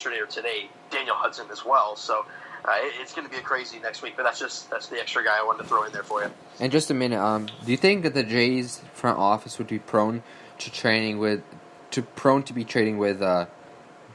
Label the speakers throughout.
Speaker 1: yesterday or today, Daniel Hudson as well. So it's going to be a crazy next week. But that's the extra guy I wanted to throw in there for you.
Speaker 2: And just a minute, do you think that the Jays front office would be prone to trading with the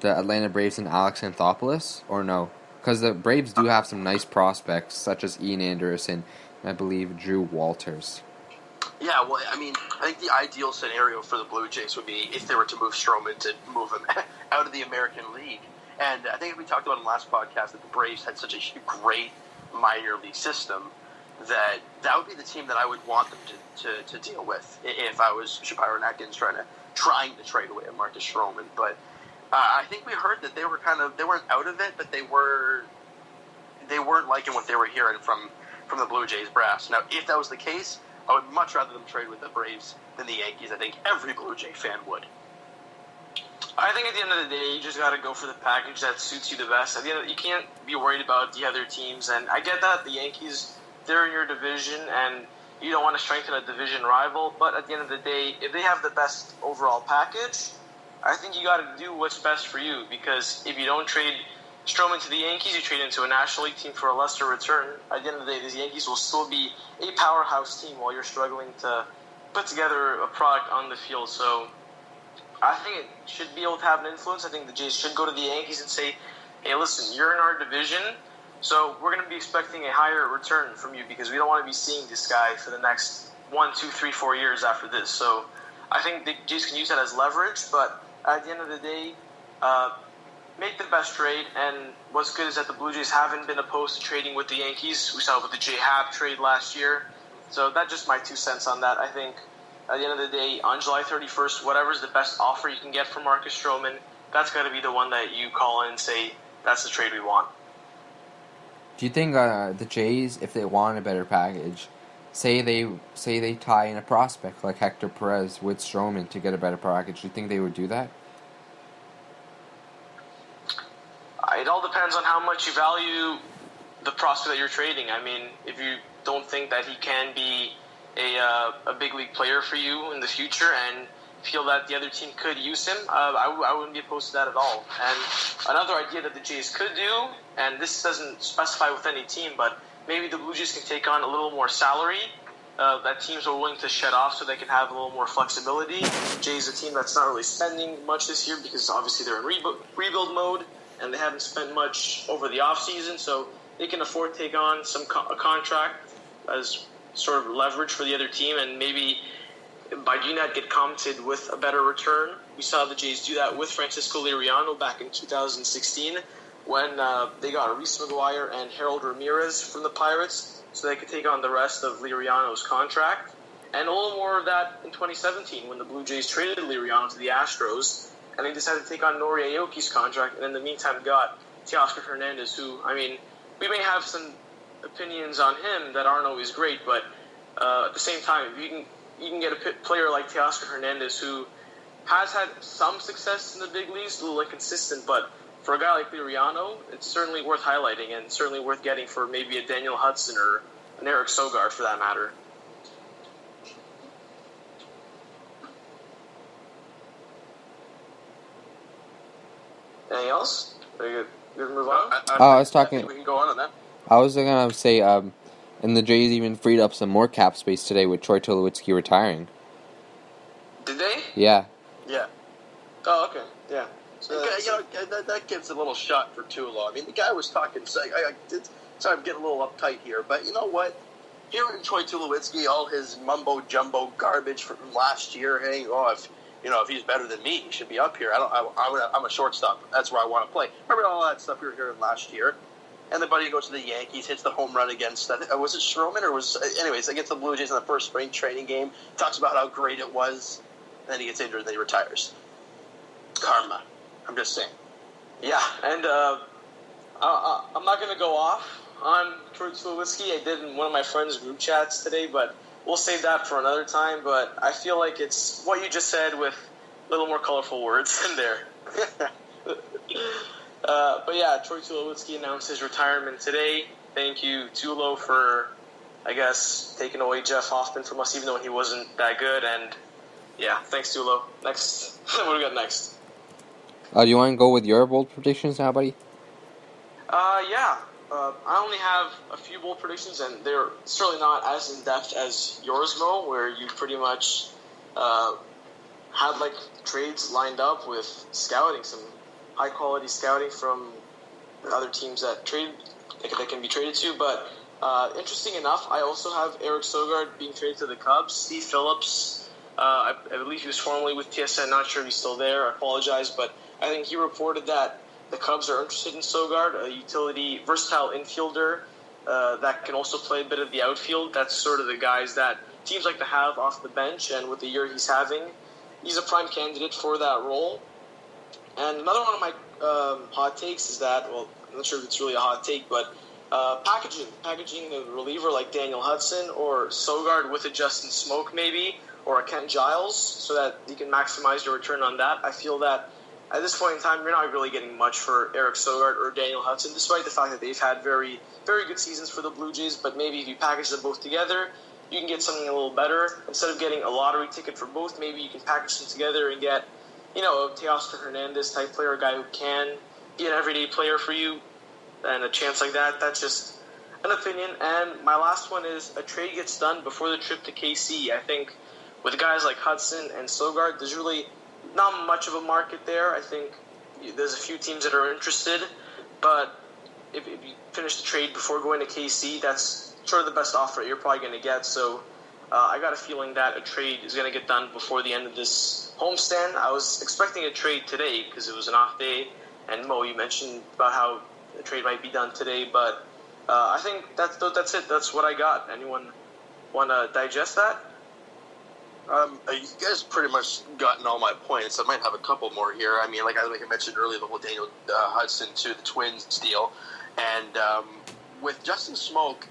Speaker 2: Atlanta Braves and Alex Anthopoulos, or no? Because the Braves do have some nice prospects, such as Ian Anderson and I believe Drew Walters.
Speaker 1: Yeah, well, I mean, I think the ideal scenario for the Blue Jays would be if they were to move Stroman, to move him out of the American League. And I think we talked about in the last podcast that the Braves had such a great minor league system that would be the team that I would want them to deal with if I was Shapiro and Atkins trying to trade away a Marcus Stroman. But I think we heard that they weren't out of it, but they weren't liking what they were hearing from the Blue Jays brass. Now, if that was the case, I would much rather them trade with the Braves than the Yankees. I think every Blue Jay fan would.
Speaker 3: I think at the end of the day, you just got to go for the package that suits you the best. At the end, you can't be worried about the other teams. And I get that the Yankees, they're in your division, and you don't want to strengthen a division rival. But at the end of the day, if they have the best overall package, I think you got to do what's best for you. Because if you don't trade Stroman to the Yankees, you trade into a National League team for a lesser return. At the end of the day, the Yankees will still be a powerhouse team while you're struggling to put together a product on the field. So I think it should be able to have an influence. I think the Jays should go to the Yankees and say, hey, listen, you're in our division, so we're going to be expecting a higher return from you because we don't want to be seeing this guy for the next 1, 2, 3, 4 years after this. So I think the Jays can use that as leverage, but at the end of the day, make the best trade. And what's good is that the Blue Jays haven't been opposed to trading with the Yankees. We saw it with the J-Hab trade last year. So that's just my 2 cents on that. I think at the end of the day, on July 31st, whatever's the best offer you can get from Marcus Stroman, that's got to be the one that you call in and say, that's the trade we want.
Speaker 2: Do you think the Jays, if they want a better package, say they tie in a prospect like Hector Perez with Stroman to get a better package, do you think they would do that?
Speaker 3: It all depends on how much you value the prospect that you're trading. I mean, if you don't think that he can be a big league player for you in the future and feel that the other team could use him, I wouldn't be opposed to that at all. And another idea that the Jays could do, and this doesn't specify with any team, but maybe the Blue Jays can take on a little more salary that teams are willing to shed off so they can have a little more flexibility. Jays a team that's not really spending much this year because obviously they're in rebuild mode and they haven't spent much over the offseason, so they can afford to take on a contract as sort of leverage for the other team, and maybe by doing that get compensated with a better return. We saw the Jays do that with Francisco Liriano back in 2016 when they got Reese McGuire and Harold Ramirez from the Pirates so they could take on the rest of Liriano's contract. And a little more of that in 2017 when the Blue Jays traded Liriano to the Astros and they decided to take on Nori Aoki's contract, and in the meantime got Teoscar Hernandez, who, I mean, we may have some opinions on him that aren't always great, but at the same time, if you can get a player like Teoscar Hernandez who has had some success in the big leagues, a little inconsistent, but for a guy like Liriano, it's certainly worth highlighting and certainly worth getting for maybe a Daniel Hudson or an Eric Sogard for that matter. Anything else? Are you good to move on?
Speaker 2: I was talking.
Speaker 1: I think we can go on that.
Speaker 2: I was going to say, and the Jays even freed up some more cap space today with Troy Tulowitzki retiring.
Speaker 1: Did they?
Speaker 2: Yeah.
Speaker 1: Yeah. Oh, okay. Yeah. So that gives a little shot for Tulo. I mean, the guy was talking. Sorry, I'm getting a little uptight here, but you know what? Hearing Troy Tulowitzki, all his mumbo jumbo garbage from last year, hey, if he's better than me, he should be up here. I'm a shortstop. That's where I want to play. Remember all that stuff we were hearing last year? And the buddy goes to the Yankees, hits the home run against, was it Stroman anyways, against the Blue Jays in the first spring training game, talks about how great it was, and then he gets injured and then he retires. Karma. I'm just saying.
Speaker 3: Yeah, and I'm not going to go off on Troy Tulowitzki. I did in one of my friends' group chats today, but we'll save that for another time. But I feel like it's what you just said with a little more colorful words in there. But yeah, Troy Tulowitzki announced his retirement today. Thank you, Tulo, for, I guess, taking away Jeff Hoffman from us, even though he wasn't that good. And yeah, thanks, Tulo. Next, what do we got next?
Speaker 2: Do you want to go with your bold predictions now, buddy?
Speaker 3: Yeah. I only have a few bold predictions, and they're certainly not as in depth as yours, Mo, where you pretty much had like trades lined up with scouting, some high quality scouting from other teams that can be traded to. But interesting enough, I also have Eric Sogard being traded to the Cubs. Steve Phillips, I believe he was formerly with TSN. Not sure if he's still there. I apologize, but I think he reported that the Cubs are interested in Sogard, a utility, versatile infielder that can also play a bit of the outfield. That's sort of the guys that teams like to have off the bench, and with the year he's having, he's a prime candidate for that role. And another one of my hot takes is that, well, I'm not sure if it's really a hot take, but packaging the reliever like Daniel Hudson or Sogard with a Justin Smoke maybe, or a Kent Giles, so that you can maximize your return on that. I feel that at this point in time, you're not really getting much for Eric Sogard or Daniel Hudson, despite the fact that they've had very, very good seasons for the Blue Jays. But maybe if you package them both together, you can get something a little better. Instead of getting a lottery ticket for both, maybe you can package them together and get, a Teoscar Hernandez type player, a guy who can be an everyday player for you, and a chance like that. That's just an opinion. And my last one is a trade gets done before the trip to KC. I think with guys like Hudson and Sogard, there's really not much of a market there. I think there's a few teams that are interested, but if you finish the trade before going to KC, that's sort of the best offer you're probably going to get. So I got a feeling that a trade is going to get done before the end of this homestand. I was expecting a trade today because it was an off day, and Mo, you mentioned about how the trade might be done today, but I think that's it. That's what I got. Anyone want to digest that?
Speaker 1: You guys pretty much gotten all my points. I might have a couple more here. I mean, like I mentioned earlier, the whole Daniel Hudson to the Twins deal, and with Justin Smoke,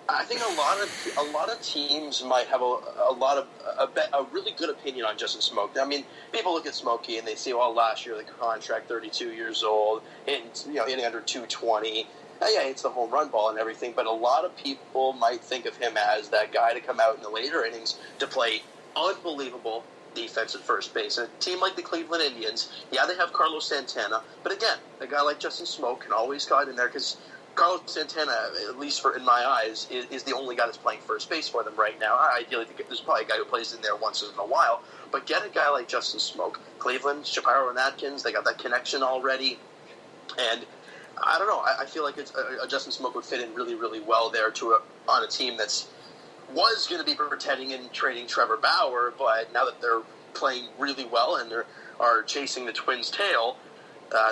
Speaker 1: I think a lot of teams might have a really good opinion on Justin Smoke. I mean, people look at Smokey and they say, "Well, last year the contract, 32 years old, and hitting under 220." Yeah, it's the home run ball and everything, but a lot of people might think of him as that guy to come out in the later innings to play unbelievable defense at first base. And a team like the Cleveland Indians, yeah, they have Carlos Santana, but again, a guy like Justin Smoke can always got in there because Carlos Santana, at least in my eyes, is the only guy that's playing first base for them right now. Ideally, there's probably a guy who plays in there once in a while, but get a guy like Justin Smoke. Cleveland, Shapiro and Atkins, they got that connection already, and I don't know. I feel like Justin Smoke would fit in really, really well there on a team that's was going to be pretending and trading Trevor Bauer, but now that they're playing really well and they are chasing the Twins' tail,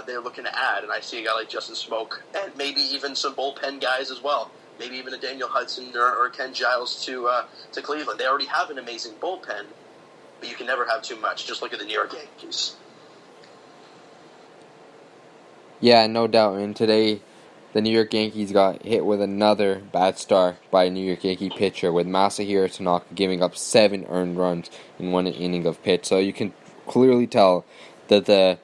Speaker 1: they're looking to add. And I see a guy like Justin Smoke and maybe even some bullpen guys as well. Maybe even a Daniel Hudson or Ken Giles to Cleveland. They already have an amazing bullpen, but you can never have too much. Just look at the New York Yankees.
Speaker 2: Yeah, no doubt. And today, the New York Yankees got hit with another bad start by a New York Yankee pitcher, with Masahiro Tanaka giving up 7 earned runs in 1 inning of pitch. So you can clearly tell that the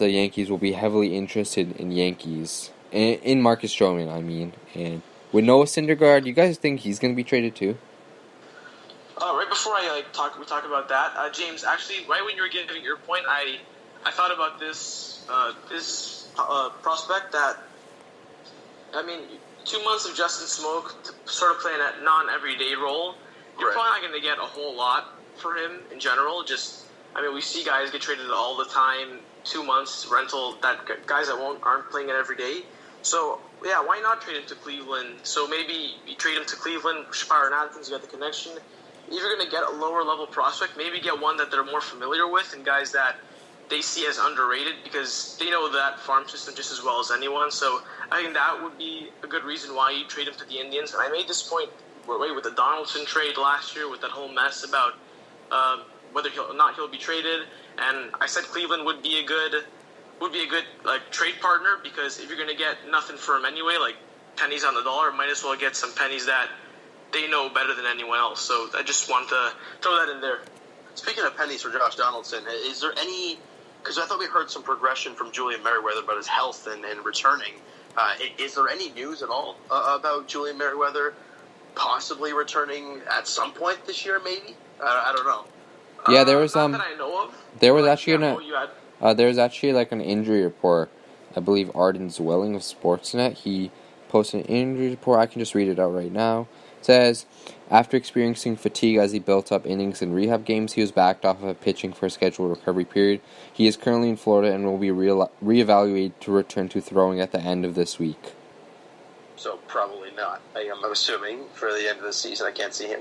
Speaker 2: Yankees will be heavily interested in Marcus Stroman. I mean, and with Noah Syndergaard, you guys think he's going to be traded too?
Speaker 3: Right before we talk about that, James. Actually, right when you were giving your point, I thought about this prospect that, I mean, 2 months of Justin Smoke to sort of playing a non-everyday role, you're probably not going to get a whole lot for him in general. We see guys get traded all the time, 2 months rental, guys that aren't playing it every day. So, yeah, why not trade him to Cleveland? So maybe you trade him to Cleveland, Shapiro and Atkins, you got the connection. If you're going to get a lower-level prospect, maybe get one that they're more familiar with and guys that they see as underrated because they know that farm system just as well as anyone. So I think that would be a good reason why you trade him to the Indians. And I made this point with the Donaldson trade last year with that whole mess about whether he'll be traded. And I said Cleveland would be a good trade partner because if you're going to get nothing for him anyway, like pennies on the dollar, might as well get some pennies that they know better than anyone else. So I just want to throw that in there.
Speaker 1: Speaking of pennies for Josh Donaldson, is there any... Because I thought we heard some progression from Julian Merriweather about his health and returning. Is there any news at all about Julian Merriweather possibly returning at some point this year, maybe? I don't know.
Speaker 2: Yeah, there was
Speaker 3: Not that I know of.
Speaker 2: there was
Speaker 3: Like,
Speaker 2: actually
Speaker 3: yeah, you had.
Speaker 2: there was actually like an injury report. I believe Arden Zwilling of Sportsnet, he posted an injury report. I can just read it out right now. It says, after experiencing fatigue as he built up innings in rehab games, he was backed off of pitching for a scheduled recovery period. He is currently in Florida and will be reevaluated to return to throwing at the end of this week.
Speaker 1: So probably not. I'm assuming for the end of the season. I can't see him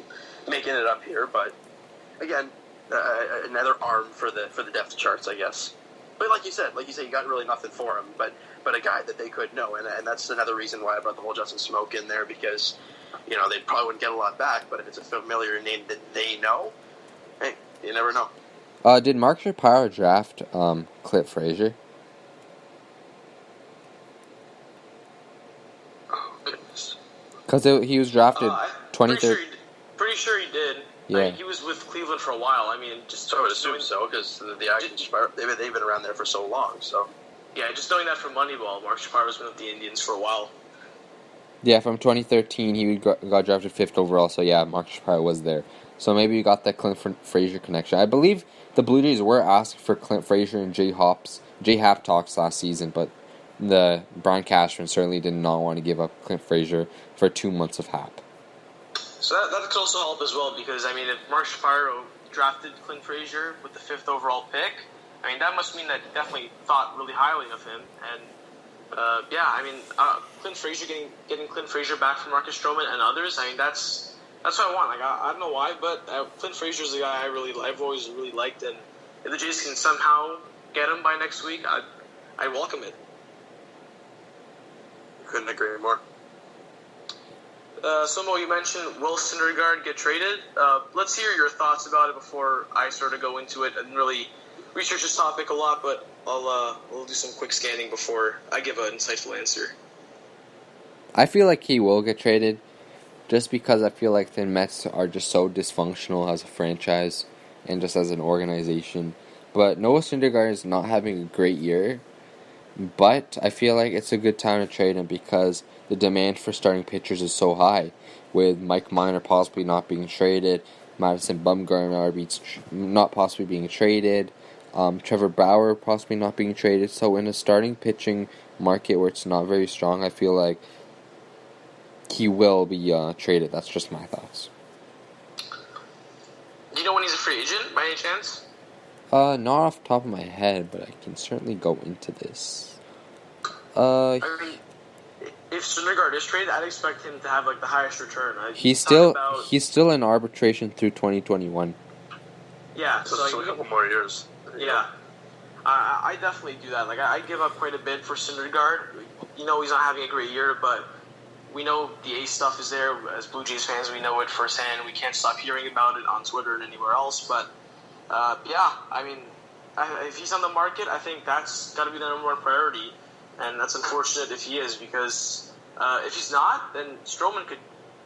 Speaker 1: making it up here, but again, another arm for the depth charts, I guess. But like you said, you got really nothing for him, but a guy that they could know, and that's another reason why I brought the whole Justin Smoke in there, because they probably wouldn't get a lot back, but if it's a familiar name that they know, hey, you never know.
Speaker 2: Did Mark Shapiro draft Clint Frazier?
Speaker 1: Oh, goodness.
Speaker 2: Because he was drafted 23rd.
Speaker 3: Pretty sure he did.
Speaker 2: Yeah.
Speaker 3: He was with Cleveland for a while. I mean,
Speaker 1: I would assume so, because the Actions, they've been around there for so long. So
Speaker 3: yeah, just knowing that from Moneyball, Mark Shapiro's been with the Indians for a while.
Speaker 2: Yeah, from 2013, he got drafted 5th overall, so yeah, Mark Shapiro was there. So maybe you got that Clint Frazier connection. I believe the Blue Jays were asked for Clint Frazier and J-Hap talks last season, but the Brian Cashman certainly did not want to give up Clint Frazier for 2 months of Hap.
Speaker 3: So that could also help as well, because, I mean, if Mark Shapiro drafted Clint Frazier with the 5th overall pick, I mean, that must mean that he definitely thought really highly of him. And, Clint Frazier, getting Clint Frazier back from Marcus Stroman and others, I mean, that's what I want. Like, I don't know why, but Clint Frazier's a guy I've always really liked, and if the Jays can somehow get him by next week, I welcome it.
Speaker 1: Couldn't agree more.
Speaker 3: Somo, you mentioned Will Syndergaard get traded. Let's hear your thoughts about it before I sort of go into it. I didn't really research this topic a lot, but we'll do some quick scanning before I give an insightful answer.
Speaker 2: I feel like he will get traded, just because I feel like the Mets are just so dysfunctional as a franchise and just as an organization. But Noah Syndergaard is not having a great year, but I feel like it's a good time to trade him because the demand for starting pitchers is so high, with Mike Minor possibly not being traded, Madison Bumgarner not possibly being traded, Trevor Bauer possibly not being traded. So in a starting pitching market where it's not very strong, I feel like he will be traded. That's just my thoughts.
Speaker 3: Do you know when he's a free agent, by any chance?
Speaker 2: Not off the top of my head, but I can certainly go into this.
Speaker 3: I mean, if Syndergaard is traded, I'd expect him to have like the highest return.
Speaker 2: He's still in arbitration through 2021.
Speaker 3: Yeah,
Speaker 1: so a couple more years.
Speaker 3: Yeah, I definitely do that. Like I give up quite a bit for Syndergaard. He's not having a great year, but we know the ace stuff is there. As Blue Jays fans, we know it firsthand. We can't stop hearing about it on Twitter and anywhere else. But I mean, if he's on the market, I think that's got to be the number one priority. And that's unfortunate if he is, because if he's not, then Stroman could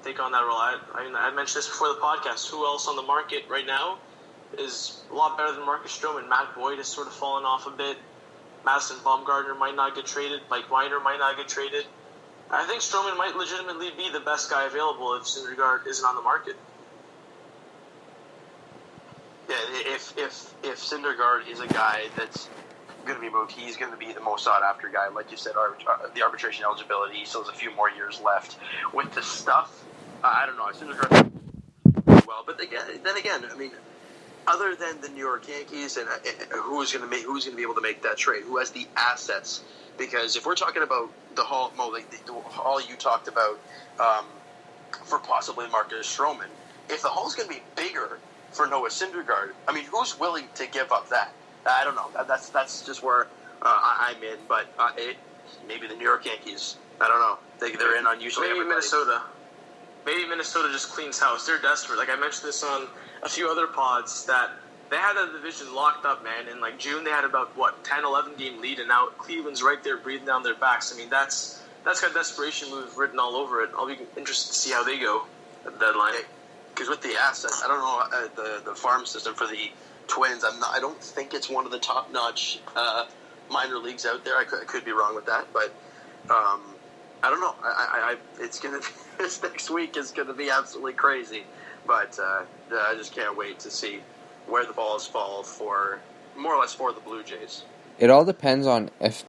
Speaker 3: take on that role. I mentioned this before the podcast. Who else on the market right now is a lot better than Marcus Stroman? Matt Boyd has sort of fallen off a bit. Madison Bumgarner might not get traded. Mike Minor might not get traded. I think Stroman might legitimately be the best guy available if Syndergaard isn't on the market.
Speaker 1: Yeah, if Syndergaard is a guy that's going to be moved, he's going to be the most sought-after guy. Like you said, the arbitration eligibility, he still has a few more years left. With the stuff, I don't know. Syndergaard well, but then again, I mean, other than the New York Yankees, and who's going to be able to make that trade? Who has the assets? Because if we're talking about the haul, the haul you talked about for possibly Marcus Stroman, if the haul's going to be bigger for Noah Syndergaard, I mean, who's willing to give up that? I don't know. That's just where I'm in. But maybe the New York Yankees. I don't know. They're in on usually
Speaker 3: maybe
Speaker 1: everybody.
Speaker 3: Minnesota. Maybe Minnesota just cleans house. They're desperate. Like I mentioned this on a few other pods, that they had that division locked up, man. In like June, they had about 10, 11 game lead, and now Cleveland's right there breathing down their backs. I mean, that's got desperation move written all over it. I'll be interested to see how they go at the deadline.
Speaker 1: Because with the assets, I don't know the farm system for the Twins. I don't think it's one of the top notch minor leagues out there. I could be wrong with that, but I don't know. It's gonna this next week is gonna be absolutely crazy. But I just can't wait to see where the balls fall for more or less for the Blue Jays.
Speaker 2: It all depends on if